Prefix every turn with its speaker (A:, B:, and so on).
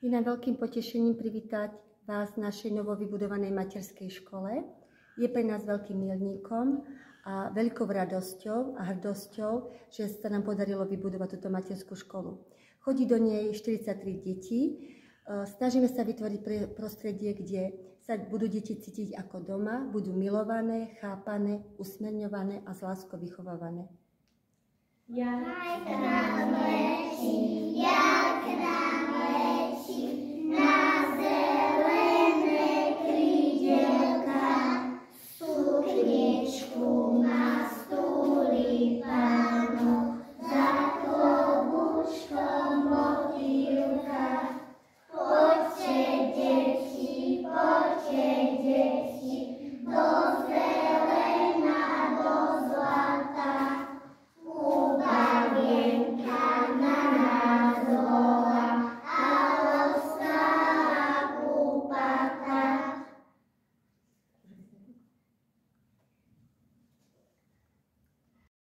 A: Je nám veľkým potešením privítať vás v našej novovybudovanej materskej škole. Je pre nás veľkým milníkom a veľkou radosťou a hrdosťou, že sa nám podarilo vybudovať túto materskú školu. Chodí do nej 43 detí. Snažíme sa vytvoriť prostredie, kde sa budú deti cítiť ako doma, budú milované, chápané, usmerňované a s láskou vychovávané.
B: Ja